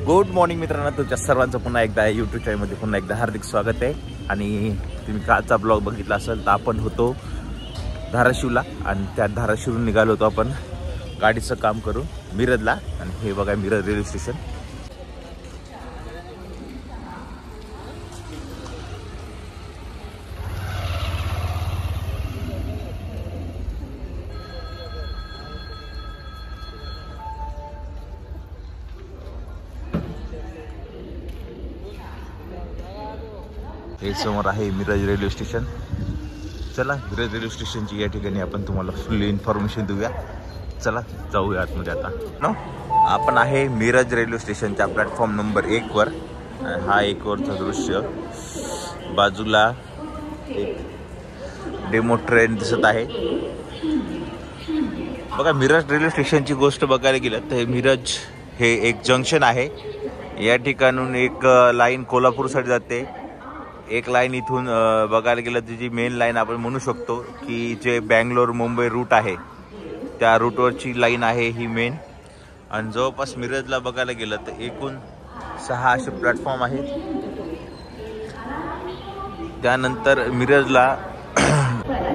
Good morning मित्रांनो, तुमच्या सर्वांचं पुन्हा एकदा यूट्यूब चॅनलमध्ये पुन्हा एकदा हार्दिक स्वागत आहे। आणि तुम्ही कालचा ब्लॉग बघितला असेल तर आपण होतो धाराशिवला आणि त्या धाराशिवरून निघालो होतो आपण गाडीचं काम करून मिरजला। आणि हे बघा मिरज रेल्वे स्टेशन। हे समोर आहे मिरज रेल्वे स्टेशन। चला मिरज रेल्वे स्टेशनची या ठिकाणी आपण तुम्हाला फुल इन्फॉर्मेशन देऊया। चला जाऊया आतमध्ये आता। आपण आहे मिरज रेल्वे स्टेशनच्या प्लॅटफॉर्म नंबर 1 वर। हा 1 वरचा दृश्य, बाजूला एक डेमो ट्रेन दिसत आहे। बघा मिरज रेल्वे स्टेशनची गोष्ट बघायला गेलं तर मिरज हे एक जंक्शन आहे। या ठिकाणून एक लाईन कोल्हापूरसाठी जाते, एक लाईन इथून बघायला गेलं तर जी मेन लाईन आपण म्हणू शकतो की जे बँगलोर मुंबई रूट आहे त्या रूटवरची लाईन आहे ही मेन। आणि जवळपास मिरजला बघायला गेलं तर एकूण 6 असे प्लॅटफॉर्म आहेत। त्यानंतर मिरजला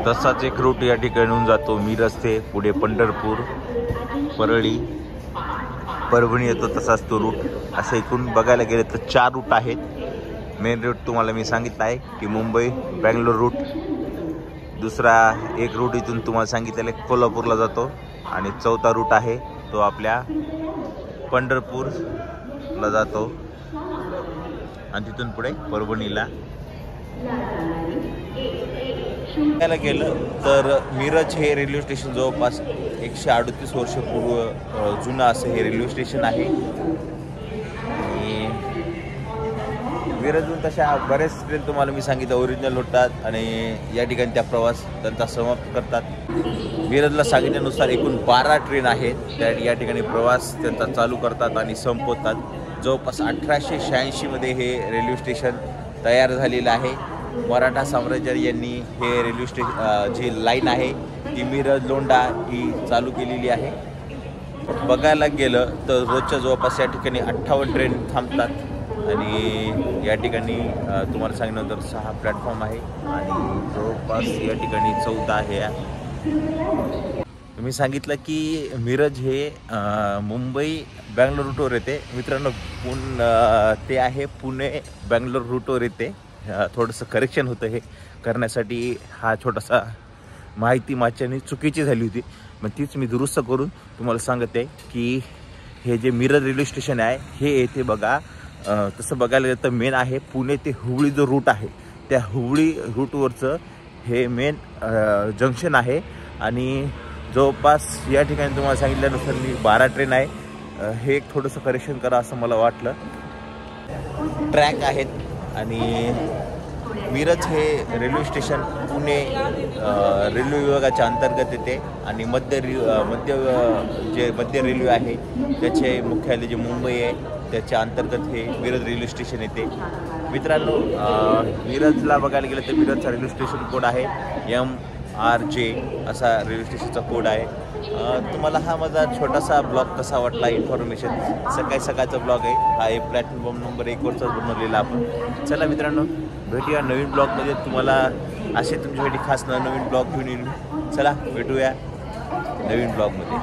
तसाच एक रूट या ठिकाणून जातो मिरज ते पुढे पंढरपूर, परळी, परभणी येतो, तसाच तो रूट। असं एकूण बघायला गेलं तर 4 रूट आहेत। मेन रूट तुम्हाला मी सांगितलं आहे की मुंबई बँगलोर रूट। दुसरा एक रूट इथून तुम्हाला सांगितलेलं कोल्हापूरला जातो आणि चौथा रूट आहे तो आपल्या पंढरपूरला जातो आणि तिथून पुढे परभणीला। बघायला गेलं तर मिरज हे रेल्वे स्टेशन जवळपास 138 वर्षपूर्व जुनं असं हे रेल्वे स्टेशन आहे। मिरजहून तशा बरेच ट्रेन तुम्हाला मी सांगितलं ओरिजिनल होतात आणि या ठिकाणी त्या प्रवास त्यांचा समाप्त करतात। मिरजला सांगितल्यानुसार एकूण 12 ट्रेन आहेत त्या या ठिकाणी प्रवास त्यांचा चालू करतात आणि संपवतात। जवळपास 1886 मध्ये हे रेल्वे स्टेशन तयार झालेलं आहे। मराठा साम्राज्य यांनी हे रेल्वे स्टेशन जी लाईन आहे ती मिरज लोंढा ही चालू केलेली आहे। बघायला गेलं तर रोजच्या जवळपास या ठिकाणी 58 ट्रेन थांबतात आणि या ठिकाणी तुम्हाला सांगितल्यानंतर 6 प्लॅटफॉर्म आहे आणि जवळपास या ठिकाणी 14 आहे। तुम्ही सांगितलं की मिरज हे मुंबई बँगलोर रूटवर येते मित्रांनो, ते आहे पुणे बँगलोर रूटवर येते। थोडंसं करेक्शन होतं हे करण्यासाठी, हा छोटासा माहिती माझ्याने चुकीची झाली होती, मग तीच मी दुरुस्त करून तुम्हाला सांगते की हे जे मिरज रेल्वे स्टेशन आहे हे येते बघा। तसं बघायला गेलं तर मेन आहे पुणे ते हुबळी जो रूट आहे त्या हुबळी रूटवरचं हे मेन जंक्शन आहे। आणि जवळपास या ठिकाणी तुम्हाला सांगितल्यानुसार मी 12 ट्रेन आहे। हे एक थोडंसं करेक्शन करा असं मला वाटलं। ट्रॅक आहेत आणि मिरज हे रेल्वे स्टेशन पुणे रेल्वे विभागाच्या अंतर्गत येते आणि मध्य रेल्वे आहे त्याचे मुख्यालय जे मुंबई आहे त्याच्या अंतर्गत हे मिरज रेल्वे स्टेशन येते। मित्रांनो मिरजला बघायला गेलं तर मिरजचा रेल्वे स्टेशन कोड आहे MRJ असा रेल्वे स्टेशनचा कोड आहे। तुम्हाला हा माझा छोटासा ब्लॉग कसा वाटला इन्फॉर्मेशन, सकाळचा ब्लॉग आहे हा, एक प्लॅटफॉर्म नंबर 1 वरचाच बनवलेला आपण। चला मित्रांनो भेटूया नवीन ब्लॉगमध्ये, तुम्हाला असे तुमच्यासाठी खास नवीन ब्लॉग घेऊन येईल। चला भेटूया नवीन ब्लॉगमध्ये।